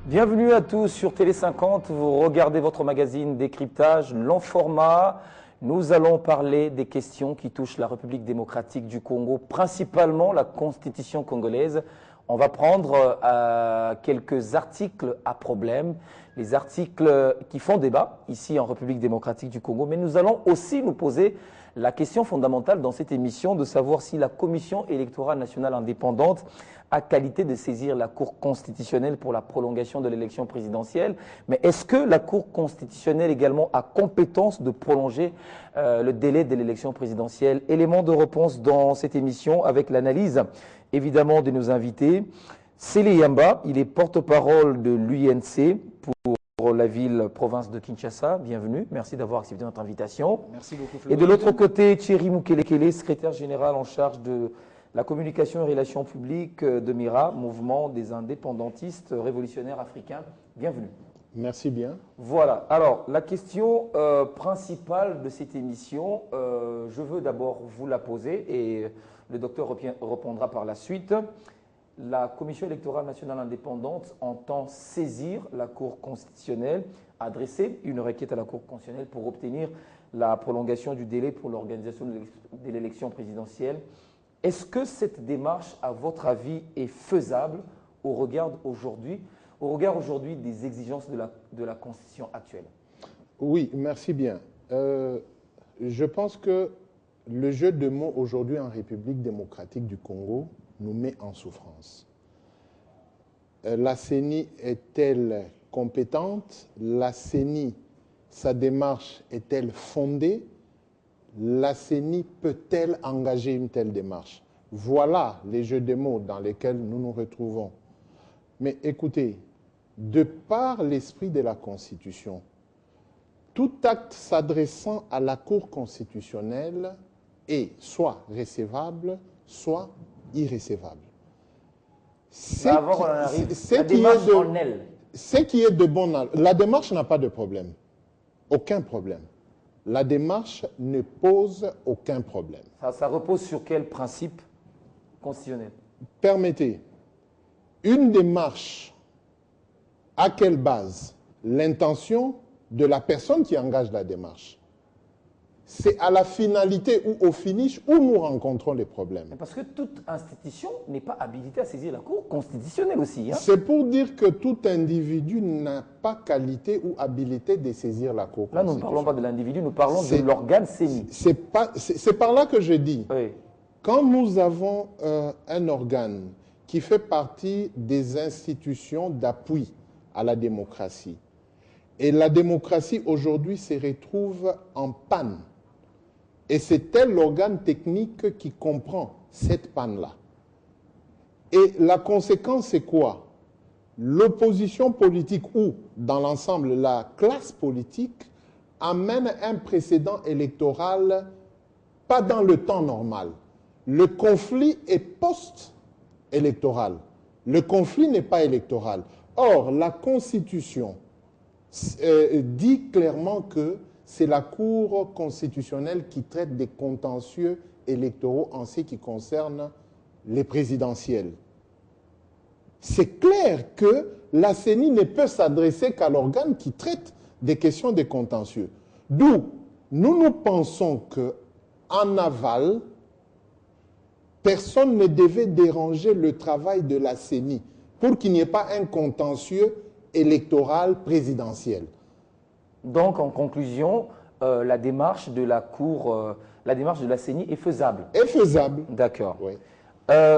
Bienvenue à tous sur Télé 50. Vous regardez votre magazine Décryptage, long format. Nous allons parler des questions qui touchent la République démocratique du Congo, principalement la Constitution congolaise. On va prendre quelques articles à problème, les articles qui font débat ici en République démocratique du Congo. Mais nous allons aussi nous poser la question fondamentale dans cette émission de savoir si la Commission électorale nationale indépendante a qualité de saisir la Cour constitutionnelle pour la prolongation de l'élection présidentielle. Mais est-ce que la Cour constitutionnelle également a compétence de prolonger le délai de l'élection présidentielle? Élément de réponse dans cette émission avec l'analyse évidemment de nos invités. Célé Yamba, il est porte-parole de l'UNC pour la ville-province de Kinshasa. Bienvenue, merci d'avoir accepté notre invitation. Merci beaucoup, Floride. Et de l'autre côté, Thierry Moukelekele, secrétaire général en charge de la communication et relations publiques de MIRA, mouvement des indépendantistes révolutionnaires africains. Bienvenue. Merci bien. Voilà. Alors, la question principale de cette émission, je veux d'abord vous la poser et le docteur répondra par la suite. La Commission électorale nationale indépendante entend saisir la Cour constitutionnelle, adresser une requête à la Cour constitutionnelle pour obtenir la prolongation du délai pour l'organisation de l'élection présidentielle. Est-ce que cette démarche, à votre avis, est faisable au regard aujourd'hui des exigences de la Constitution actuelle? Oui, merci bien. Je pense que le jeu de mots aujourd'hui en République démocratique du Congo nous met en souffrance. La CENI est-elle compétente? La CENI, sa démarche est-elle fondée? La CENI peut-elle engager une telle démarche? Voilà les jeux de mots dans lesquels nous nous retrouvons. Mais écoutez, de par l'esprit de la Constitution, tout acte s'adressant à la Cour constitutionnelle est soit recevable, soit irrécevable. La démarche en elle. Ce qui est de bon, la démarche n'a pas de problème, aucun problème. La démarche ne pose aucun problème. Ça repose sur quel principe constitutionnel? Permettez, une démarche, à quelle base? L'intention de la personne qui engage la démarche. C'est à la finalité ou au finish où nous rencontrons les problèmes. Parce que toute institution n'est pas habilitée à saisir la Cour constitutionnelle aussi. Hein? C'est pour dire que tout individu n'a pas qualité ou habilité de saisir la Cour constitutionnelle. Là, nous ne parlons pas de l'individu, nous parlons de l'organe CENI. C'est par là que je dis, oui. Quand nous avons un organe qui fait partie des institutions d'appui à la démocratie, et la démocratie aujourd'hui se retrouve en panne, et c'est tel l'organe technique qui comprend cette panne-là. Et la conséquence, c'est quoi? L'opposition politique ou, dans l'ensemble, la classe politique amène un précédent électoral pas dans le temps normal. Le conflit est post-électoral. Le conflit n'est pas électoral. Or, la Constitution dit clairement que c'est la Cour constitutionnelle qui traite des contentieux électoraux en ce qui concerne les présidentielles. C'est clair que la CENI ne peut s'adresser qu'à l'organe qui traite des questions des contentieux. D'où nous pensons qu'en aval, personne ne devait déranger le travail de la CENI pour qu'il n'y ait pas un contentieux électoral présidentiel. Donc, en conclusion, la démarche de la Cour, la démarche de la CENI est faisable. Est faisable. D'accord. Oui.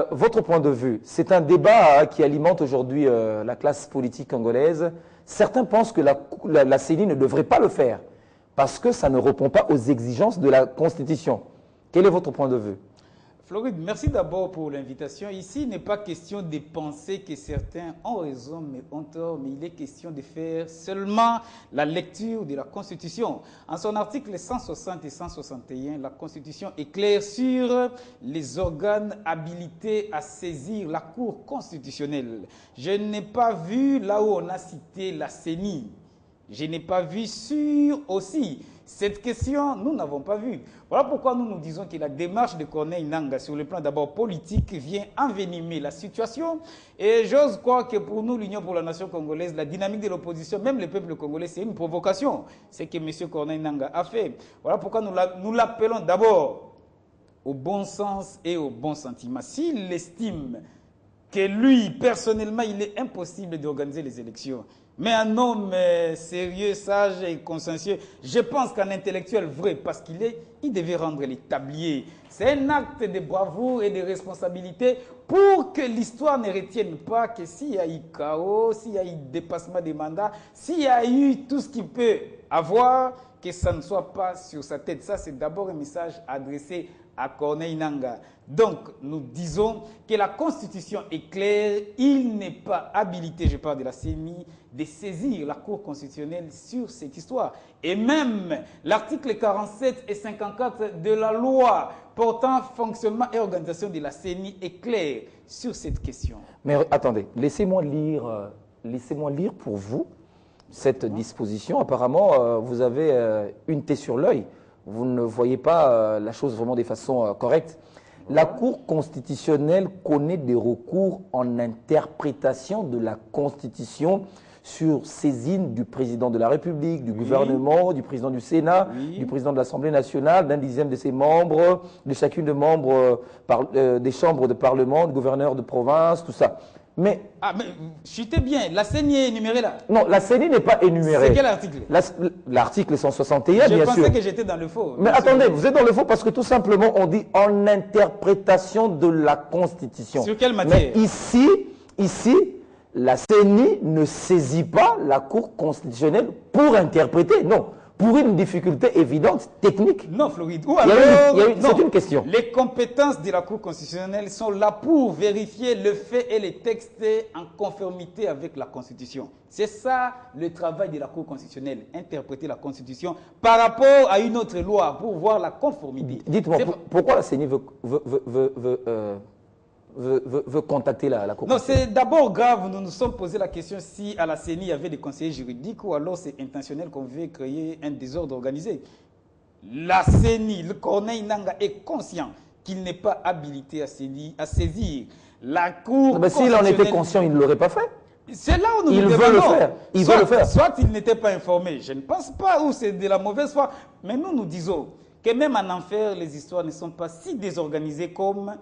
Votre point de vue, c'est un débat qui alimente aujourd'hui la classe politique congolaise. Certains pensent que la CENI ne devrait pas le faire parce que ça ne répond pas aux exigences de la Constitution. Quel est votre point de vue? Floride, merci d'abord pour l'invitation. Ici, il n'est pas question de penser que certains ont raison mais ont tort, mais il est question de faire seulement la lecture de la Constitution. En son article 160 et 161, la Constitution est claire sur les organes habilités à saisir la Cour constitutionnelle. Je n'ai pas vu là où on a cité la CENI. Je n'ai pas vu sur aussi Cette question, nous n'avons pas vu. Voilà pourquoi nous nous disons que la démarche de Corneille Nangaa sur le plan d'abord politique vient envenimer la situation. Et j'ose croire que pour nous, l'Union pour la nation congolaise, la dynamique de l'opposition, même le peuple congolais, c'est une provocation. C'est ce que M. Corneille Nangaa a fait. Voilà pourquoi nous l'appelons d'abord au bon sens et au bon sentiment. S'il estime que lui, personnellement, il est impossible d'organiser les élections, mais un homme sérieux, sage et consciencieux, je pense qu'un intellectuel vrai, parce il devait rendre les tabliers. C'est un acte de bravoure et de responsabilité pour que l'histoire ne retienne pas que s'il y a eu chaos, s'il y a eu dépassement des mandats, s'il y a eu tout ce qu'il peut avoir, que ça ne soit pas sur sa tête. Ça, c'est d'abord un message adressé à Corneille Nangaa. Donc, nous disons que la Constitution est claire, il n'est pas habilité, je parle de la CENI, de saisir la Cour constitutionnelle sur cette histoire. Et même l'article 47 et 54 de la loi portant fonctionnement et organisation de la CENI est clair sur cette question. Mais attendez, laissez-moi lire pour vous cette disposition. Apparemment, vous avez une thé sur l'œil. Vous ne voyez pas la chose vraiment de façon correcte. La Cour constitutionnelle connaît des recours en interprétation de la Constitution sur saisine du président de la République, du gouvernement, du président du Sénat, du président de l'Assemblée nationale, d'un dixième de ses membres, de chacune des membres des chambres de parlement, du gouverneur de province, tout ça. Mais chutez bien, la CENI est énumérée là. Non, la CENI n'est pas énumérée. C'est quel article? L'article 161, bien sûr. Je pensais que j'étais dans le faux. Mais attendez, vous êtes dans le faux parce que tout simplement, on dit en interprétation de la Constitution. Sur quelle matière? Mais ici, la CENI ne saisit pas la Cour constitutionnelle pour interpréter, non. Pour une difficulté évidente, technique. Non, Floride. C'est une question. Les compétences de la Cour constitutionnelle sont là pour vérifier le fait et les textes en conformité avec la Constitution. C'est ça le travail de la Cour constitutionnelle, interpréter la Constitution par rapport à une autre loi pour voir la conformité. Dites-moi, pourquoi la CENI veut contacter la Cour? Non, c'est d'abord grave. Nous nous sommes posé la question si à la CENI il y avait des conseillers juridiques ou alors c'est intentionnel qu'on veut créer un désordre organisé. La CENI, le Corneille Nangaa est conscient qu'il n'est pas habilité à saisir la Cour constitutionnelle. S'il en était conscient, il ne l'aurait pas fait. C'est là où nous nous demandons. Il veut le faire. Soit il n'était pas informé. Je ne pense pas, ou c'est de la mauvaise foi. Mais nous disons que même en enfer, les histoires ne sont pas si désorganisées comme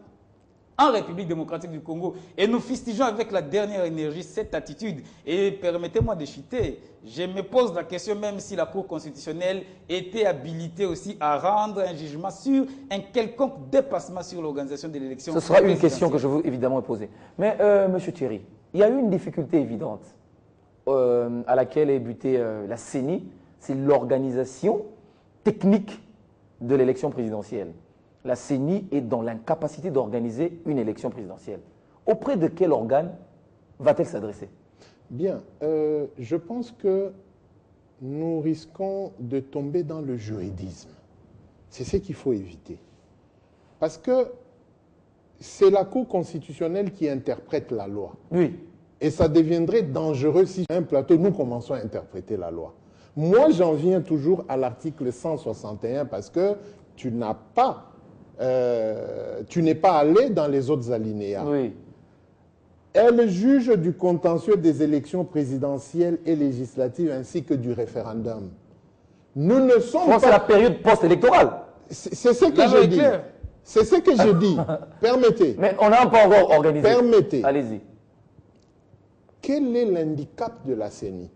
en République démocratique du Congo. Et nous fustigeons avec la dernière énergie cette attitude. Et permettez-moi de chuter. Je me pose la question même si la Cour constitutionnelle était habilitée aussi à rendre un jugement sur un quelconque dépassement sur l'organisation de l'élection. Ce sera une question que je veux évidemment poser. Mais Monsieur Thierry, il y a eu une difficulté évidente à laquelle est butée la CENI, c'est l'organisation technique de l'élection présidentielle. La CENI est dans l'incapacité d'organiser une élection présidentielle. Auprès de quel organe va-t-elle s'adresser? Bien, je pense que nous risquons de tomber dans le juridisme. C'est ce qu'il faut éviter. Parce que c'est la Cour constitutionnelle qui interprète la loi. Oui. Et ça deviendrait dangereux si, sur un plateau, nous commençons à interpréter la loi. Moi, j'en viens toujours à l'article 161 parce que tu n'es pas allé dans les autres alinéas. Oui. Elle juge du contentieux des élections présidentielles et législatives ainsi que du référendum. Nous ne sommes pas... C'est la période post-électorale. C'est ce que je dis. C'est ce que je dis. Permettez. Mais on n'a pas encore organisé. Permettez. Allez-y. Quel est l'handicap de la CENI?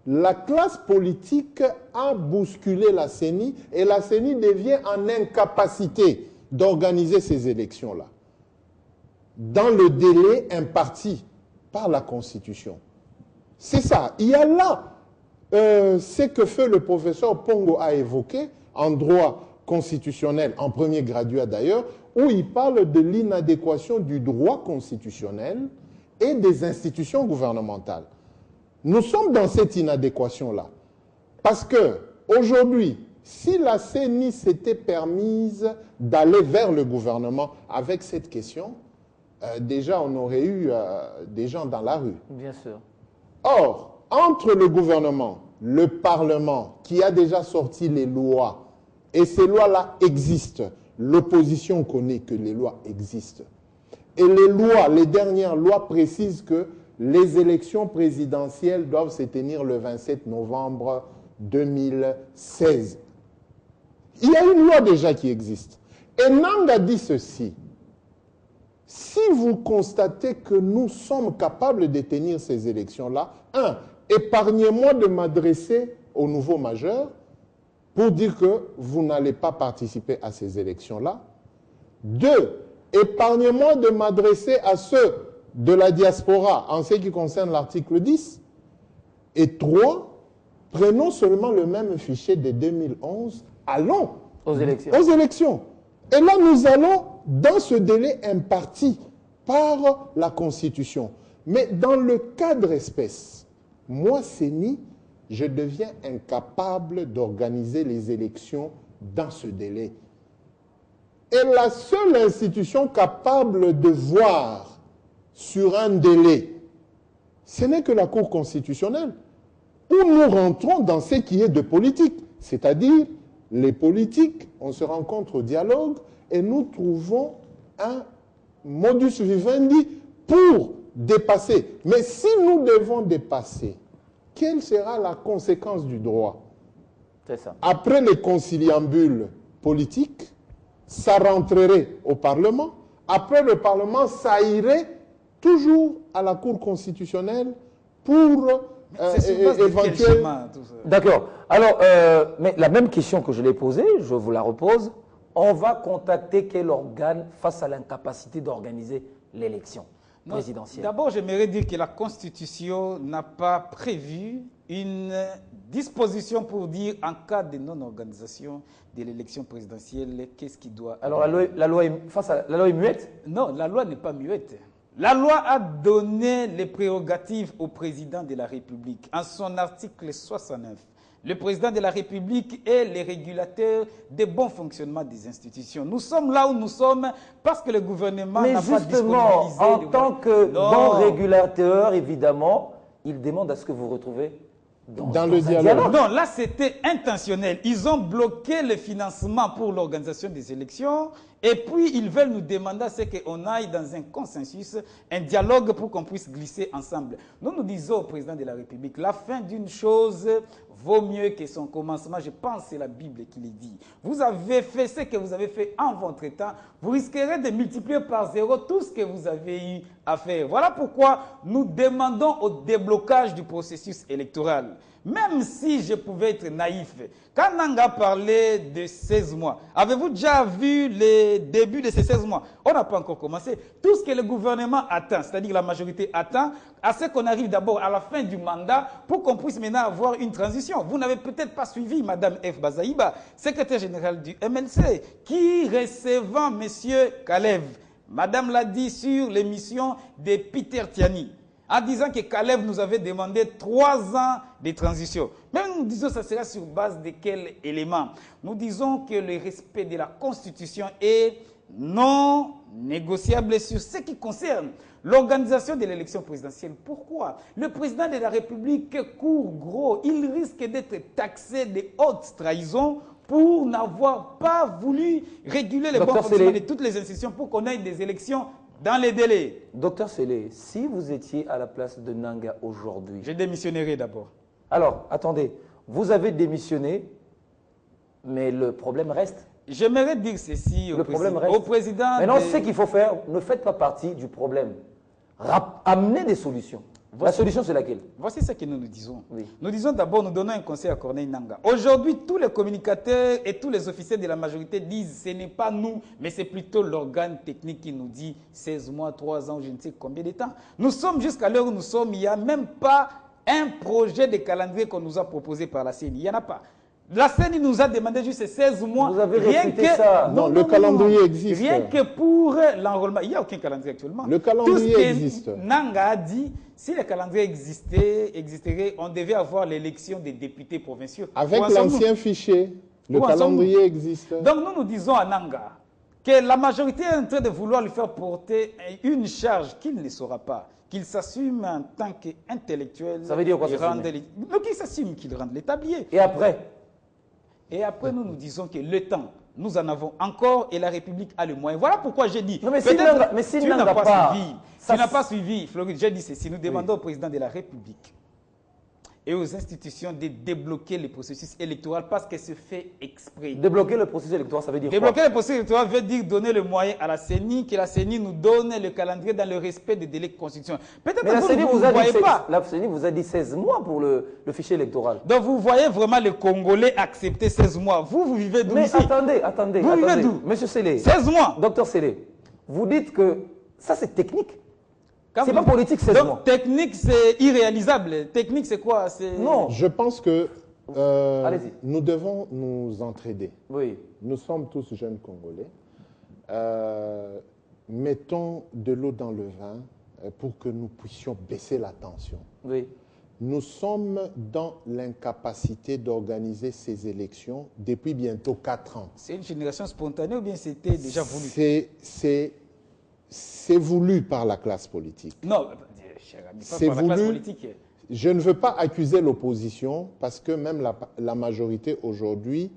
La classe politique a bousculé la CENI et la CENI devient en incapacité d'organiser ces élections-là dans le délai imparti par la Constitution. C'est ça. Il y a là ce que fait le professeur Pongo a évoqué en droit constitutionnel, en premier graduat d'ailleurs, où il parle de l'inadéquation du droit constitutionnel et des institutions gouvernementales. Nous sommes dans cette inadéquation-là. Parce que, aujourd'hui, si la CENI s'était permise d'aller vers le gouvernement avec cette question, déjà on aurait eu des gens dans la rue. Bien sûr. Or, entre le gouvernement le Parlement, qui a déjà sorti les lois, et ces lois-là existent, l'opposition connaît que les lois existent. Et les lois, les dernières lois précisent que les élections présidentielles doivent se tenir le 27 novembre 2016. Il y a une loi déjà qui existe. Et Nanga dit ceci: si vous constatez que nous sommes capables de tenir ces élections-là, épargnez-moi de m'adresser au nouveau majeur pour dire que vous n'allez pas participer à ces élections-là. 2, épargnez-moi de m'adresser à ceux de la diaspora en ce qui concerne l'article 10. Et 3, prenons seulement le même fichier de 2011, allons aux élections. Aux élections. Et là, nous allons dans ce délai imparti par la Constitution. Mais dans le cadre espèce, moi, Séni, je deviens incapable d'organiser les élections dans ce délai. Et la seule institution capable de voir sur un délai, ce n'est que la Cour constitutionnelle, où nous rentrons dans ce qui est de politique. C'est-à-dire, les politiques, on se rencontre au dialogue et nous trouvons un modus vivendi pour dépasser. Mais si nous devons dépasser, quelle sera la conséquence du droit? C'est ça. Après les conciliambules politiques, ça rentrerait au Parlement. Après le Parlement, ça irait toujours à la Cour constitutionnelle pour éventuellement... D'accord. Alors, mais la même question que je l'ai posée, je vous la repose. On va contacter quel organe face à l'incapacité d'organiser l'élection présidentielle? D'abord, j'aimerais dire que la Constitution n'a pas prévu une disposition pour dire en cas de non-organisation de l'élection présidentielle, qu'est-ce qui doit... Alors la loi est muette? Non, la loi n'est pas muette. La loi a donné les prérogatives au président de la République. En son article 69, le président de la République est le régulateur des bons fonctionnements des institutions. Nous sommes là où nous sommes parce que le gouvernement n'a pas disponibilisé... Mais justement, en tant que bon régulateur, évidemment, il demande à ce que vous retrouvez dans le dialogue. Non, là c'était intentionnel. Ils ont bloqué le financement pour l'organisation des élections et puis ils veulent nous demander à ce qu'on aille dans un consensus, un dialogue pour qu'on puisse glisser ensemble. Nous disons au président de la République, la fin d'une chose vaut mieux que son commencement. Je pense que c'est la Bible qui le dit. Vous avez fait ce que vous avez fait en votre temps. Vous risquerez de multiplier par 0 tout ce que vous avez eu à faire. Voilà pourquoi nous demandons au déblocage du processus électoral. Même si je pouvais être naïf, quand Nanga parlait de 16 mois, avez-vous déjà vu les débuts de ces 16 mois? On n'a pas encore commencé. Tout ce que le gouvernement attend, c'est-à-dire la majorité attend, à ce qu'on arrive d'abord à la fin du mandat pour qu'on puisse maintenant avoir une transition. Vous n'avez peut-être pas suivi Mme F. Bazaïba, secrétaire générale du MLC, qui recevant M. Kalev, Madame l'a dit sur l'émission de Peter Tiani, en disant que Kalev nous avait demandé 3 ans de transition. Mais nous disons que ça sera sur base de quels éléments? Nous disons que le respect de la Constitution est non négociable sur ce qui concerne l'organisation de l'élection présidentielle. Pourquoi? Le président de la République court gros. Il risque d'être taxé de haute trahison pour n'avoir pas voulu réguler les bons fonctionnements de toutes les institutions pour qu'on ait des élections dans les délais. Docteur Sélé, si vous étiez à la place de Nanga aujourd'hui... Je démissionnerai d'abord. Alors, attendez, vous avez démissionné, mais le problème reste. J'aimerais dire ceci au président. Maintenant, ce qu'il faut faire, ne faites pas partie du problème. Amenez des solutions. La solution, c'est laquelle? Voici ce que nous disons. Oui. Nous disons d'abord, nous donnons un conseil à Corneille Nanga. Aujourd'hui, tous les communicateurs et tous les officiers de la majorité disent ce n'est pas nous, mais c'est plutôt l'organe technique qui nous dit 16 mois, 3 ans, je ne sais combien de temps. Nous sommes jusqu'à l'heure où nous sommes, il n'y a même pas un projet de calendrier qu'on nous a proposé par la CENI. Il n'y en a pas. La CENI nous a demandé juste 16 mois. Vous avez réfuté ça. Non, le calendrier existe. Rien que pour l'enrôlement. Il n'y a aucun calendrier actuellement. Le calendrier existe. Nanga a dit, si le calendrier existerait, on devait avoir l'élection des députés provinciaux. Avec l'ancien fichier, le calendrier existe. Donc nous disons à Nanga, que la majorité est en train de vouloir lui faire porter une charge qu'il ne saura pas, qu'il s'assume en tant qu'intellectuel. Ça veut dire quoi, mais qu'il s'assume, qu'il rende l'établier. Et après? Et après, nous disons que le temps, nous en avons encore et la République a le moyen. Voilà pourquoi j'ai dit. Non, mais si tu n'as pas suivi. Ça, tu n'as pas suivi, Floride. J'ai dit ceci. Nous demandons au président de la République et aux institutions de débloquer le processus électoral parce que c'est fait exprès. Débloquer le processus électoral, ça veut dire débloquer quoi? Le processus électoral veut dire donner le moyen à la CENI, que la CENI nous donne le calendrier dans le respect des délais constitutionnels. Peut-être que vous ne voyez pas. La CENI vous a dit 16 mois pour le fichier électoral. Donc vous voyez vraiment les Congolais accepter 16 mois. Vous vivez d'où ici? Mais attendez. Vous vivez d'où? Monsieur Sélé. 16 mois. Docteur Sélé, vous dites que ça c'est technique. C'est pas politique, 16 mois. Donc, technique, c'est irréalisable. Technique, c'est quoi? Non. Je pense que allez-y. Nous devons nous entraider. Oui. Nous sommes tous jeunes Congolais. Mettons de l'eau dans le vin pour que nous puissions baisser la tension. Oui. Nous sommes dans l'incapacité d'organiser ces élections depuis bientôt 4 ans. C'est une génération spontanée ou bien c'était déjà voulu? C'est voulu par la classe politique. Non, cher ami, pas par la classe politique. Je ne veux pas accuser l'opposition parce que même la majorité aujourd'hui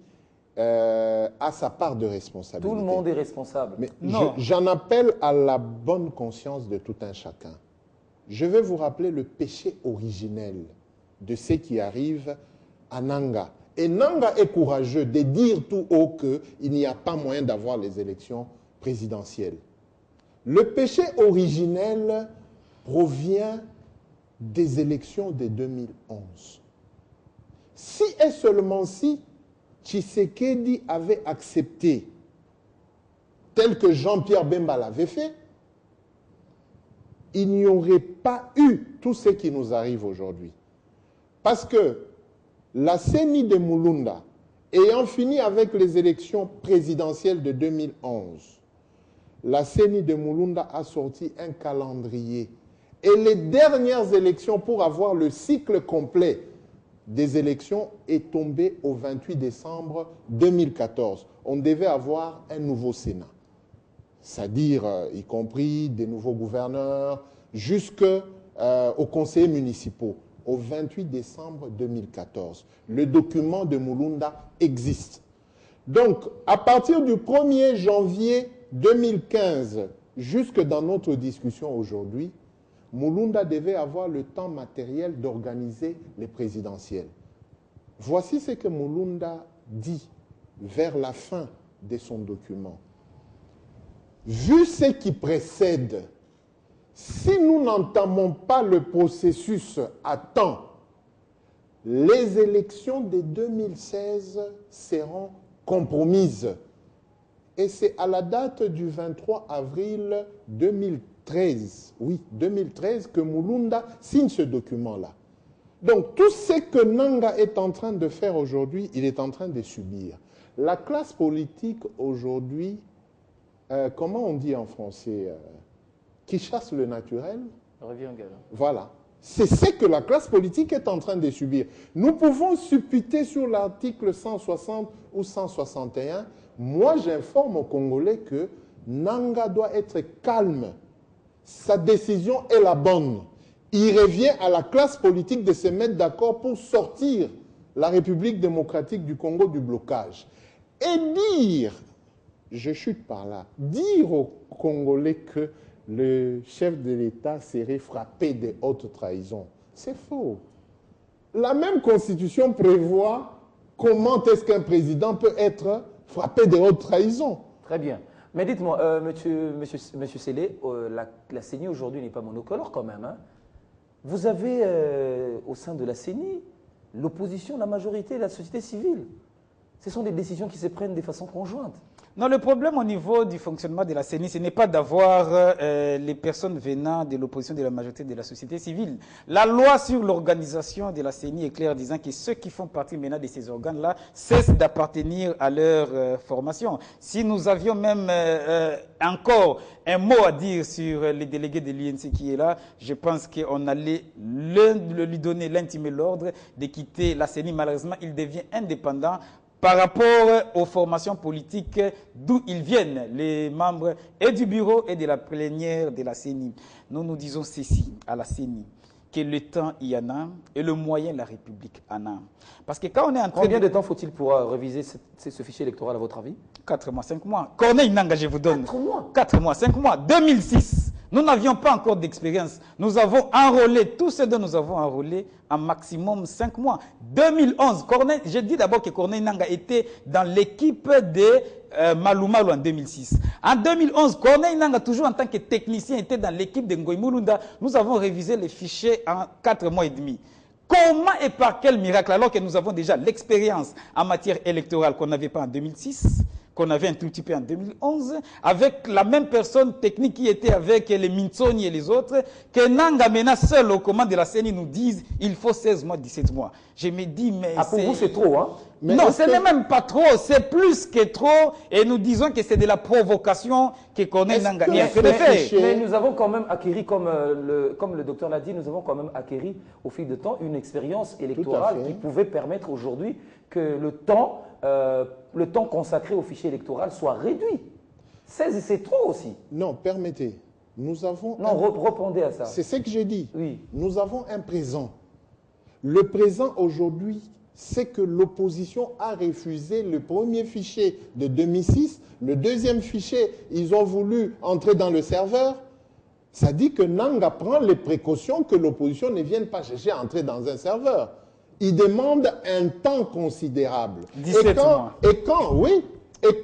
a sa part de responsabilité. Tout le monde est responsable. Mais j'en appelle à la bonne conscience de tout un chacun. Je vais vous rappeler le péché originel de ce qui arrive à Nanga. Et Nanga est courageux de dire tout haut qu'il n'y a pas moyen d'avoir les élections présidentielles. Le péché originel provient des élections de 2011. Si et seulement si Tshisekedi avait accepté, tel que Jean-Pierre Bemba l'avait fait, il n'y aurait pas eu tout ce qui nous arrive aujourd'hui. Parce que la CENI de Mulunda, ayant fini avec les élections présidentielles de 2011, la CENI de Mulunda a sorti un calendrier. Et les dernières élections, pour avoir le cycle complet des élections, est tombé au 28 décembre 2014. On devait avoir un nouveau Sénat. C'est-à-dire, y compris des nouveaux gouverneurs, jusqu'aux conseillers municipaux, au 28 décembre 2014. Le document de Mulunda existe. Donc, à partir du 1er janvier 2015, jusque dans notre discussion aujourd'hui, Mulunda devait avoir le temps matériel d'organiser les présidentielles. Voici ce que Mulunda dit vers la fin de son document. Vu ce qui précède, si nous n'entamons pas le processus à temps, les élections de 2016 seront compromises. Et c'est à la date du 23 avril 2013, oui, 2013, que Mulunda signe ce document-là. Donc, tout ce que Nanga est en train de faire aujourd'hui, il est en train de subir. La classe politique aujourd'hui, comment on dit en français, qui chasse le naturel, revient au galop. Voilà. C'est ce que la classe politique est en train de subir. Nous pouvons supputer sur l'article 160 ou 161. Moi, j'informe aux Congolais que Nanga doit être calme. Sa décision est la bonne. Il revient à la classe politique de se mettre d'accord pour sortir la République démocratique du Congo du blocage. Et dire, je chute par là, dire aux Congolais que le chef de l'État serait frappé de haute trahison. C'est faux. La même Constitution prévoit comment est-ce qu'un président peut être frappé de haute trahison. Très bien. Mais dites-moi, monsieur Sélé, la CENI aujourd'hui n'est pas monocolore quand même. Hein? Vous avez au sein de la CENI l'opposition, la majorité et la société civile. Ce sont des décisions qui se prennent de façon conjointe. Non, le problème au niveau du fonctionnement de la CENI, ce n'est pas d'avoir les personnes venant de l'opposition de la majorité de la société civile. La loi sur l'organisation de la CENI est claire, disant que ceux qui font partie maintenant de ces organes-là cessent d'appartenir à leur formation. Si nous avions même encore un mot à dire sur les délégués de l'INC qui est là, je pense qu'on allait lui donner, l'intimer l'ordre de quitter la CENI. Malheureusement, il devient indépendant par rapport aux formations politiques d'où ils viennent, les membres et du bureau et de la plénière de la CENI. Nous nous disons ceci à la CENI, que le temps y en a et le moyen la République en a. Parce que quand on est en train Combien de temps faut-il pour réviser ce fichier électoral à votre avis? 4 mois, 5 mois. Corneille Nangaa, je vous donne. 4 mois 4 mois, 5 mois. 2006, nous n'avions pas encore d'expérience. Nous avons enrôlé, tous ceux dont nous avons enrôlé, en maximum 5 mois. 2011, Corneille, j'ai dit d'abord que Corneille Nangaa était dans l'équipe de Malou Malou en 2006. En 2011, Corneille Nangaa, toujours en tant que technicien, était dans l'équipe de Ngoï Mulunda. Nous avons révisé les fichiers en 4 mois et demi. Comment et par quel miracle, alors que nous avons déjà l'expérience en matière électorale qu'on n'avait pas en 2006, qu'on avait un tout petit peu en 2011, avec la même personne technique qui était avec les Mintsoni et les autres, que Nangaa Mena seul au commande de la CENI nous dise il faut 16 mois, 17 mois. Je me dis, mais pour vous, c'est trop, hein? Mais non, ce n'est même pas trop, c'est plus que trop, et nous disons que c'est de la provocation que Corneille Nangaa a fait de faire. Mais nous avons quand même acquis, comme le docteur l'a dit, nous avons quand même acquis au fil du temps une expérience électorale qui pouvait permettre aujourd'hui que le temps consacré au fichier électoral soit réduit. 16, c'est trop aussi. Non, permettez. Nous avons... Non, répondez à ça. C'est ce que j'ai dit. Oui. Nous avons un présent. Le présent aujourd'hui, c'est que l'opposition a refusé le premier fichier de 2006. Le deuxième fichier, ils ont voulu entrer dans le serveur. Ça dit que Nangaa prend les précautions que l'opposition ne vienne pas chercher à entrer dans un serveur. Il demande un temps considérable. 17 mois. Et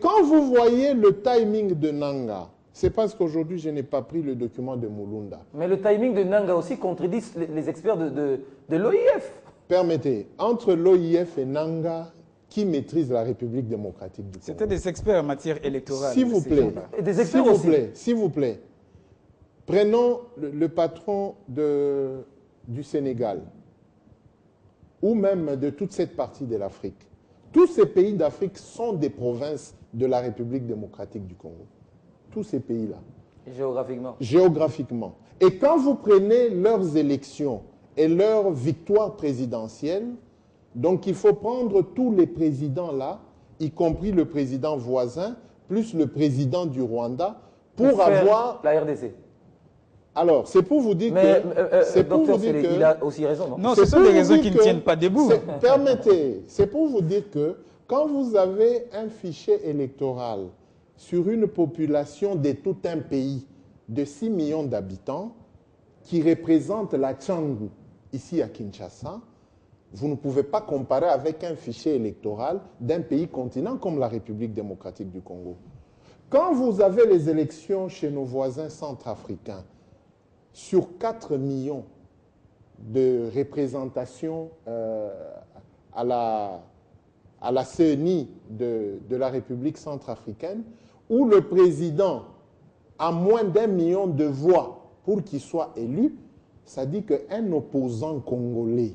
quand vous voyez le timing de Nangaa, c'est parce qu'aujourd'hui, je n'ai pas pris le document de Mulunda. Mais le timing de Nangaa aussi contredit les experts de l'OIF. Permettez, entre l'OIF et Nangaa, qui maîtrise la République démocratique du Congo? C'était des experts en matière électorale. S'il vous plaît, Et des experts aussi. S'il vous plaît, prenons le patron du Sénégal, ou même de toute cette partie de l'Afrique. Tous ces pays d'Afrique sont des provinces de la République démocratique du Congo. Tous ces pays-là. Géographiquement. Géographiquement. Et quand vous prenez leurs élections et leurs victoires présidentielles, donc il faut prendre tous les présidents là, y compris le président voisin, plus le président du Rwanda, pour avoir... La RDC. Alors, c'est pour vous dire que... Docteur Sélé, il a aussi raison, non? Non, ce sont des raisons qui ne tiennent pas debout. Permettez, c'est pour vous dire que quand vous avez un fichier électoral sur une population de tout un pays de 6 millions d'habitants qui représente la Tchangou ici à Kinshasa, vous ne pouvez pas comparer avec un fichier électoral d'un pays continent comme la République démocratique du Congo. Quand vous avez les élections chez nos voisins centrafricains, sur 4 millions de représentations à la CENI de la République centrafricaine, où le président a moins d'1 million de voix pour qu'il soit élu, ça dit qu'un opposant congolais,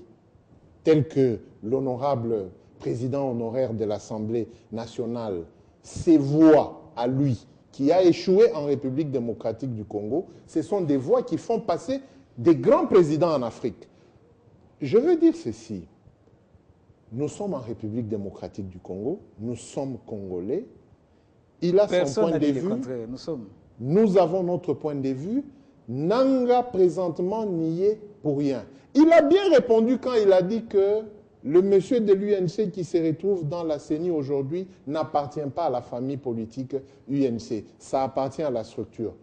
tel que l'honorable président honoraire de l'Assemblée nationale, ses voix à lui, qui a échoué en République démocratique du Congo, ce sont des voix qui font passer des grands présidents en Afrique. Je veux dire ceci. Nous sommes en République démocratique du Congo, nous sommes congolais, il a son point de vue, nous avons notre point de vue, Nangaa présentement n'y est pour rien. Il a bien répondu quand il a dit que le monsieur de l'UNC qui se retrouve dans la CENI aujourd'hui n'appartient pas à la famille politique UNC, ça appartient à la structure.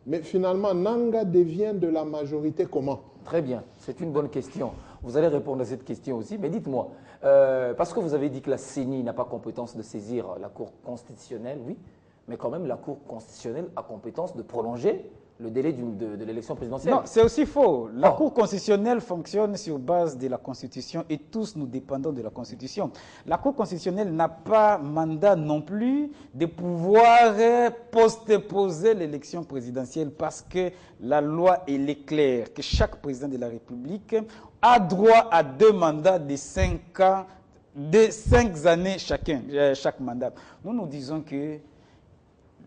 Mais finalement, Nangaa devient de la majorité comment? Très bien, c'est une bonne question. Vous allez répondre à cette question aussi, mais dites-moi, parce que vous avez dit que la CENI n'a pas compétence de saisir la Cour constitutionnelle, oui, mais quand même la Cour constitutionnelle a compétence de prolonger le délai de l'élection présidentielle. Non, c'est aussi faux. La Cour constitutionnelle fonctionne sur base de la Constitution et tous nous dépendons de la Constitution. La Cour constitutionnelle n'a pas mandat non plus de pouvoir postposer l'élection présidentielle parce que la loi elle est claire que chaque président de la République a droit à 2 mandats de 5 ans, de 5 années chaque mandat. Nous disons que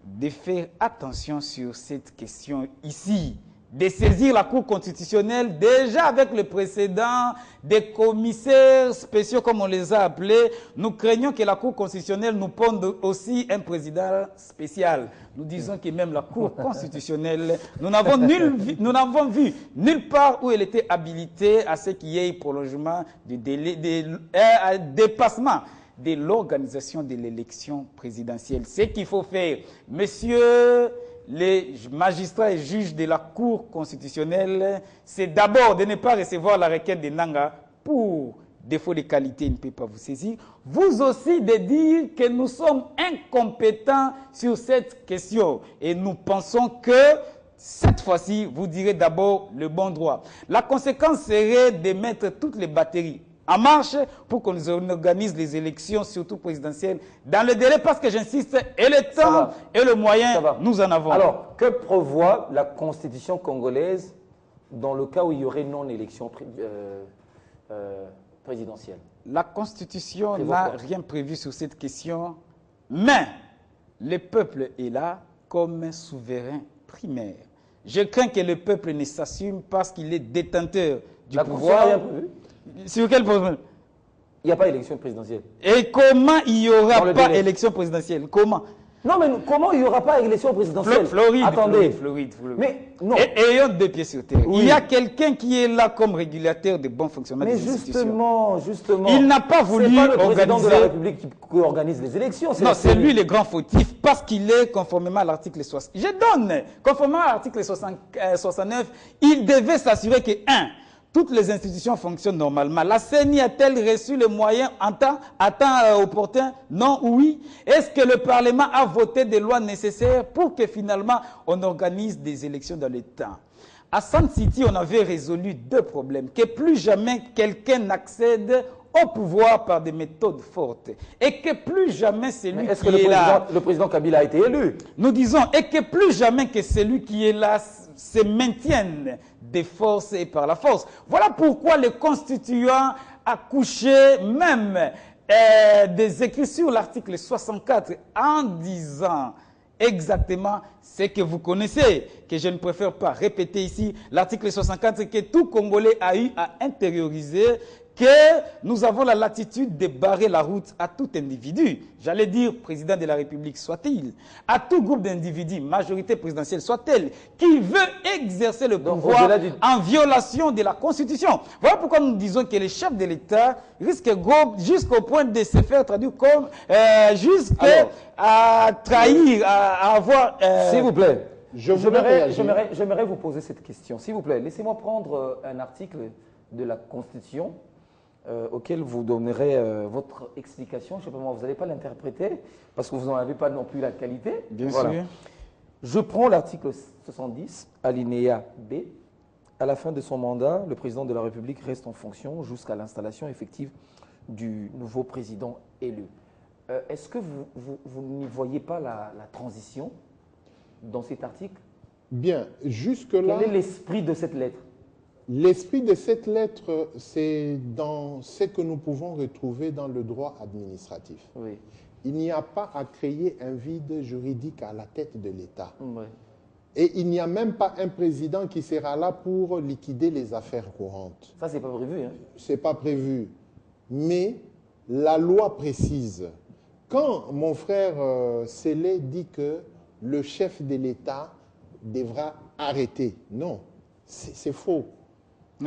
de faire attention sur cette question ici, de saisir la Cour constitutionnelle, déjà avec le précédent des commissaires spéciaux, comme on les a appelés. Nous craignons que la Cour constitutionnelle nous ponde aussi un président spécial. Nous disons que même la Cour constitutionnelle, nous n'avons vu nulle part où elle était habilitée à ce qu'il y ait prolongement du délai, dépassement de l'organisation de l'élection présidentielle. Ce qu'il faut faire, messieurs les magistrats et juges de la Cour constitutionnelle, c'est d'abord de ne pas recevoir la requête de Nanga pour défaut de qualité, il ne peut pas vous saisir. Vous aussi de dire que nous sommes incompétents sur cette question. Et nous pensons que cette fois-ci, vous direz d'abord le bon droit. La conséquence serait de mettre toutes les batteries en marche pour qu'on organise les élections, surtout présidentielles, dans le délai, parce que j'insiste, et le temps et le moyen, nous en avons. Alors, que prévoit la Constitution congolaise dans le cas où il y aurait non-élection présidentielle? La Constitution n'a rien prévu sur cette question, mais le peuple est là comme souverain primaire. Je crains que le peuple ne s'assume parce qu'il est détenteur du pouvoir. Rien prévu. Sur quel problème? Il n'y a pas d'élection présidentielle. Et comment il n'y aura pas d'élection présidentielle? Comment? Non, mais comment il n'y aura pas d'élection présidentielle? Floride. Attendez. Floride. Mais non. Ayons deux pieds sur terre. Oui. Il y a quelqu'un qui est là comme régulateur de bon fonctionnement des institutions. Justement. Il n'a pas voulu organiser... C'est pas le président organiser... de la République qui organise les élections. Non, c'est lui le grand fautif parce qu'il est conformément à l'article 60. Je donne. Conformément à l'article 69, il devait s'assurer que, toutes les institutions fonctionnent normalement. La CENI a-t-elle reçu les moyens en temps opportun? Non ou oui? Est-ce que le Parlement a voté des lois nécessaires pour que finalement on organise des élections dans le temps? À Sun City, on avait résolu deux problèmes. Que plus jamais quelqu'un n'accède au pouvoir par des méthodes fortes. Et que plus jamais celui qui est là... Le président Kabila a été élu. Nous disons, et que plus jamais que celui qui est là se maintienne des forces et par la force. Voilà pourquoi le constituant a couché même des écrits sur l'article 64 en disant exactement ce que vous connaissez, que je ne préfère pas répéter ici. L'article 64, que tout Congolais a eu à intérioriser, que nous avons la latitude de barrer la route à tout individu, j'allais dire président de la République soit-il, à tout groupe d'individus, majorité présidentielle soit-elle, qui veut exercer le pouvoir en violation de la Constitution. Voilà pourquoi nous disons que les chefs de l'État risquent jusqu'au point de se faire traduire comme, jusqu'à trahir, à avoir... S'il vous plaît, j'aimerais vous poser cette question. S'il vous plaît, laissez-moi prendre un article de la Constitution auquel vous donnerez votre explication. Je sais pas moi, vous n'allez pas l'interpréter parce que vous n'en avez pas non plus la qualité. Bien sûr. Je prends l'article 70, alinéa B. À la fin de son mandat, le président de la République reste en fonction jusqu'à l'installation effective du nouveau président élu. Est-ce que vous n'y voyez pas la transition dans cet article? Bien, jusque-là... Quel est l'esprit de cette lettre? L'esprit de cette lettre, c'est dans ce que nous pouvons retrouver dans le droit administratif. Oui. Il n'y a pas à créer un vide juridique à la tête de l'État. Oui. Et il n'y a même pas un président qui sera là pour liquider les affaires courantes. Ça, c'est pas prévu. Hein? C'est pas prévu. Mais la loi précise. Quand mon frère Sélé dit que le chef de l'État devra arrêter, non, c'est faux.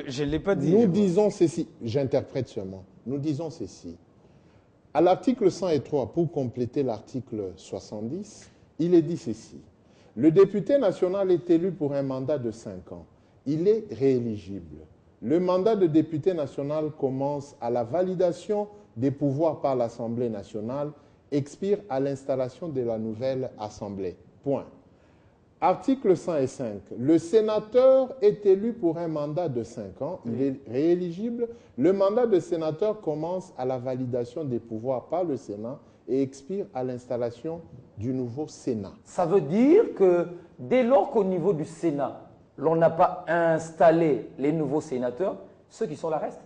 Je ne l'ai pas dit. Nous disons ceci, j'interprète seulement, nous disons ceci. À l'article 103, pour compléter l'article 70, il est dit ceci. Le député national est élu pour un mandat de 5 ans. Il est rééligible. Le mandat de député national commence à la validation des pouvoirs par l'Assemblée nationale, expire à l'installation de la nouvelle Assemblée. Point. Article 105. Le sénateur est élu pour un mandat de 5 ans. Il est rééligible. Le mandat de sénateur commence à la validation des pouvoirs par le Sénat et expire à l'installation du nouveau Sénat. Ça veut dire que dès lors qu'au niveau du Sénat, l'on n'a pas installé les nouveaux sénateurs, ceux qui sont là restent?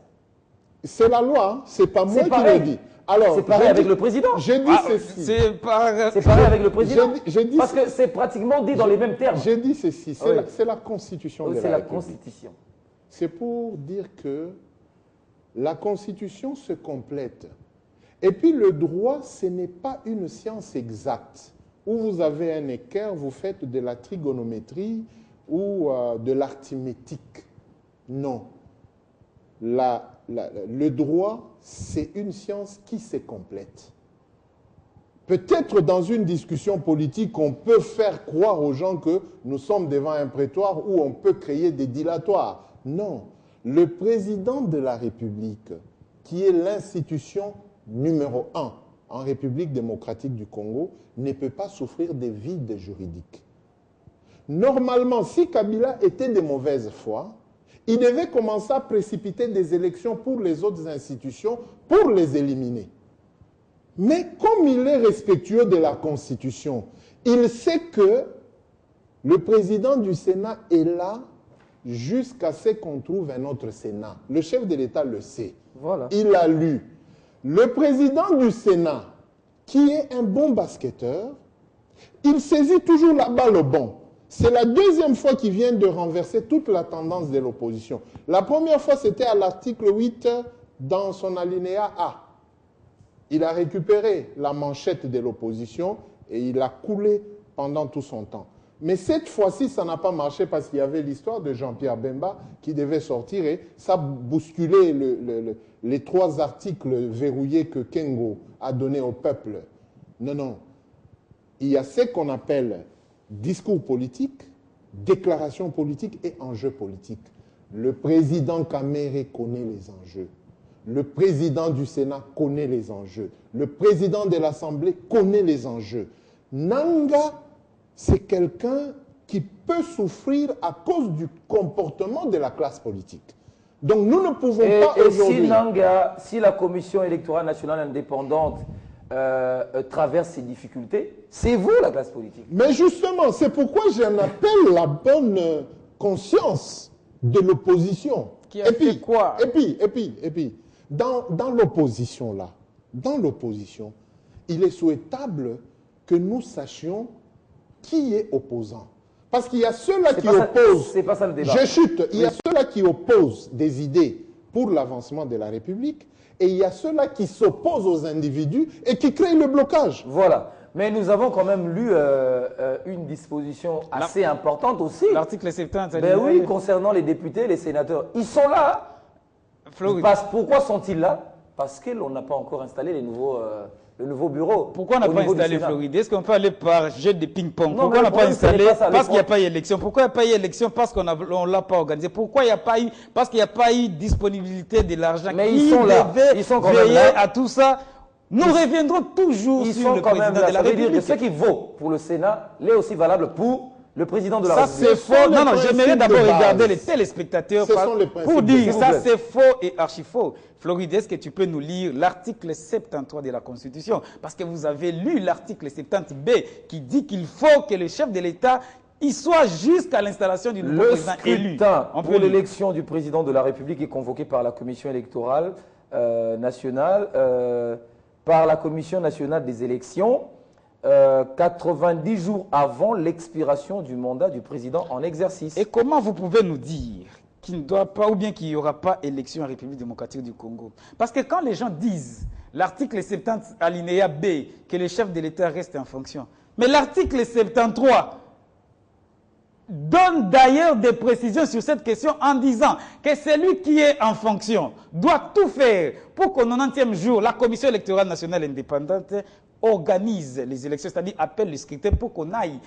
C'est la loi, c'est pas moi qui pareil. le dis. Alors, c'est pareil avec le président. J'ai dit ceci. C'est pareil avec le président. J'ai dit parce que c'est pratiquement dit dans les mêmes termes. J'ai dit ceci, c'est la Constitution de la République. C'est la Constitution. C'est pour dire que la Constitution se complète. Et puis le droit, ce n'est pas une science exacte. Où vous avez un équerre, vous faites de la trigonométrie ou de l'arithmétique. Non. Le droit, c'est une science qui se complète. Peut-être dans une discussion politique, on peut faire croire aux gens que nous sommes devant un prétoire où on peut créer des dilatoires. Non. Le président de la République, qui est l'institution numéro 1 en République démocratique du Congo, ne peut pas souffrir des vides juridiques. Normalement, si Kabila était de mauvaise foi, il devait commencer à précipiter des élections pour les autres institutions pour les éliminer. Mais comme il est respectueux de la Constitution, il sait que le président du Sénat est là jusqu'à ce qu'on trouve un autre Sénat. Le chef de l'État le sait. Voilà. Il a lu. Le président du Sénat, qui est un bon basketteur, il saisit toujours la balle au bon. C'est la deuxième fois qu'il vient de renverser toute la tendance de l'opposition. La première fois, c'était à l'article 8 dans son alinéa A. Il a récupéré la manchette de l'opposition et il a coulé pendant tout son temps. Mais cette fois-ci, ça n'a pas marché parce qu'il y avait l'histoire de Jean-Pierre Bemba qui devait sortir et ça bousculait les 3 articles verrouillés que Kengo a donnés au peuple. Non, non. Il y a ce qu'on appelle discours politique, déclaration politique et enjeux politiques. Le président Kamere connaît les enjeux. Le président du Sénat connaît les enjeux. Le président de l'Assemblée connaît les enjeux. Nanga, c'est quelqu'un qui peut souffrir à cause du comportement de la classe politique. Donc nous ne pouvons pas aujourd'hui... Si la Commission électorale nationale indépendante traverse ces difficultés, c'est vous la classe politique. Mais justement, c'est pourquoi j'en appelle la bonne conscience de l'opposition. Qui a fait quoi? Et puis, dans l'opposition là, il est souhaitable que nous sachions qui est opposant. Parce qu'il y a ceux-là qui opposent... C'est pas ça le débat. Je chute. Il y a ceux-là qui opposent des idées pour l'avancement de la République et il y a ceux-là qui s'opposent aux individus et qui créent le blocage. Voilà. Mais nous avons quand même lu une disposition assez importante aussi. L'article 70. Ben oui, concernant les députés, les sénateurs. Ils sont là. Pourquoi sont-ils là? Parce qu'on n'a pas encore installé le nouveau bureau. Pourquoi on n'a pas installé Floride? Est-ce qu'on peut aller par jeu de ping-pong? Pourquoi on n'a pas installé? Parce qu'il n'y a pas eu élection. Pourquoi il n'y a pas eu élection? Parce qu'on ne l'a pas organisé. Pourquoi il n'y a pas eu? Parce qu'il n'y a pas eu disponibilité de l'argent. Mais ils sont là. Ils sont veiller à tout ça. Nous reviendrons toujours sur le président de la République. Ça veut dire que ce qui vaut pour le Sénat l'est aussi valable pour le président de la République. Ça, c'est faux. Non, non, j'aimerais d'abord regarder les téléspectateurs pour dire ça, c'est faux et archi faux. Floride, est-ce que tu peux nous lire l'article 73 de la Constitution? Parce que vous avez lu l'article 70B qui dit qu'il faut que le chef de l'État y soit jusqu'à l'installation du nouveau président élu. Le scrutin pour l'élection du président de la République est convoqué par la Commission électorale nationale, par la Commission nationale des élections, 90 jours avant l'expiration du mandat du président en exercice. Et comment vous pouvez nous dire qu'il ne doit pas ou bien qu'il n'y aura pas élection en République démocratique du Congo? Parce que quand les gens disent l'article 70 alinéa B que le chef de l'État reste en fonction, mais l'article 73 donne d'ailleurs des précisions sur cette question en disant que celui qui est en fonction doit tout faire pour qu'au 90e jour, la Commission électorale nationale indépendante organise les élections, c'est-à-dire appelle les scrutins pour qu'on aille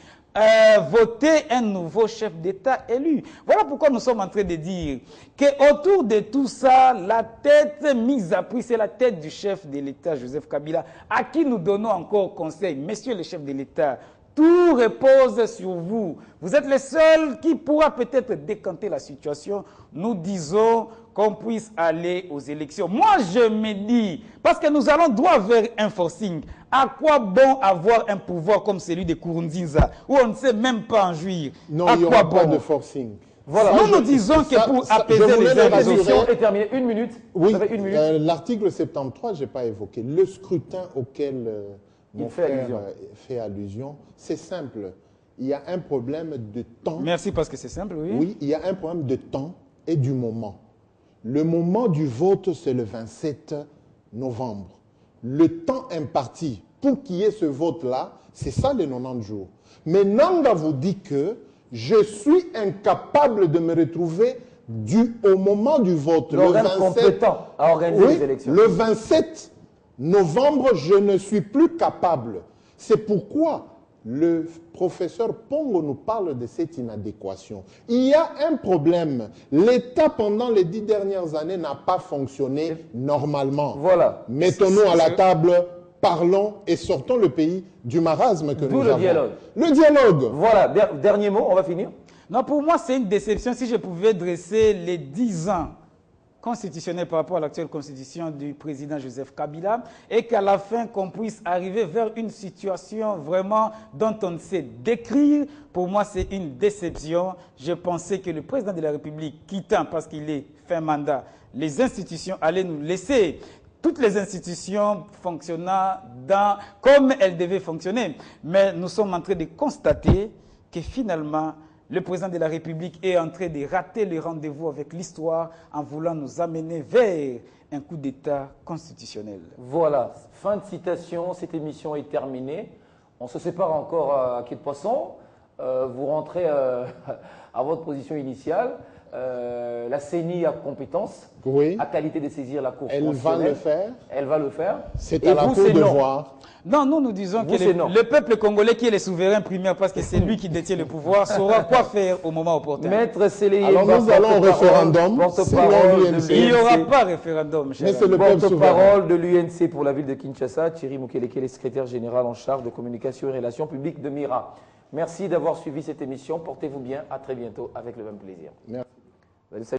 voter un nouveau chef d'État élu. Voilà pourquoi nous sommes en train de dire qu'autour de tout ça, la tête mise à prix, c'est la tête du chef de l'État, Joseph Kabila, à qui nous donnons encore conseil. Messieurs les chefs de l'État, tout repose sur vous. Vous êtes les seuls qui pourra peut-être décanter la situation. Nous disons qu'on puisse aller aux élections. Moi, je me dis, parce que nous allons droit vers un forcing, à quoi bon avoir un pouvoir comme celui de Nkurunziza, où on ne sait même pas en jouir? Non, il n'y aura pas de forcing. Voilà. Nous disons que pour apaiser je voulais les le uns les autres. L'émission est terminée. Une minute. Oui, Vous avez une minute. l'article 73, je n'ai pas évoqué. Le scrutin auquel mon frère fait allusion, c'est simple. Il y a un problème de temps. Merci parce que c'est simple, oui. Oui, il y a un problème de temps et du moment. Le moment du vote, c'est le 27 novembre. Le temps imparti pour qu'il y ait ce vote-là, c'est ça les 90 jours. Mais Nanga vous dit que je suis incapable de me retrouver au moment du vote. L'organe compétent à organiser les élections. Le 27 novembre, je ne suis plus capable. C'est pourquoi le professeur Pongo nous parle de cette inadéquation. Il y a un problème. L'État, pendant les 10 dernières années, n'a pas fonctionné normalement. Voilà. Mettons-nous à la table, parlons et sortons le pays du marasme que nous avons. D'où le dialogue. Le dialogue. Voilà. Dernier mot, on va finir. Non, pour moi, c'est une déception si je pouvais dresser les 10 ans constitutionnels par rapport à l'actuelle constitution du président Joseph Kabila et qu'à la fin, qu'on puisse arriver vers une situation vraiment dont on ne sait décrire. Pour moi, c'est une déception. Je pensais que le président de la République, quittant parce qu'il est fin mandat, les institutions allaient nous laisser toutes les institutions fonctionnant comme elles devaient fonctionner. Mais nous sommes en train de constater que finalement, le président de la République est en train de rater le rendez-vous avec l'histoire en voulant nous amener vers un coup d'État constitutionnel. Voilà, fin de citation, cette émission est terminée. On se sépare encore à quai de poisson. Vous rentrez à votre position initiale. La CENI a compétence, a qualité de saisir la Cour constitutionnelle. Elle va le faire. Elle va le faire. C'est à la Cour de voir. Non, nous disons que le peuple congolais qui est le souverain primaire, parce que c'est lui qui détient le pouvoir, saura quoi faire au moment opportun. Maître Séléye, alors nous allons au référendum. Il n'y aura pas référendum, cher. Mais c'est le peuple souverain. Porte-parole de l'UNC pour la ville de Kinshasa, Thierry Mukeleke, le secrétaire général en charge de communication et relations publiques de MIRA. Merci d'avoir suivi cette émission. Portez-vous bien. À très bientôt avec le même plaisir. Merci.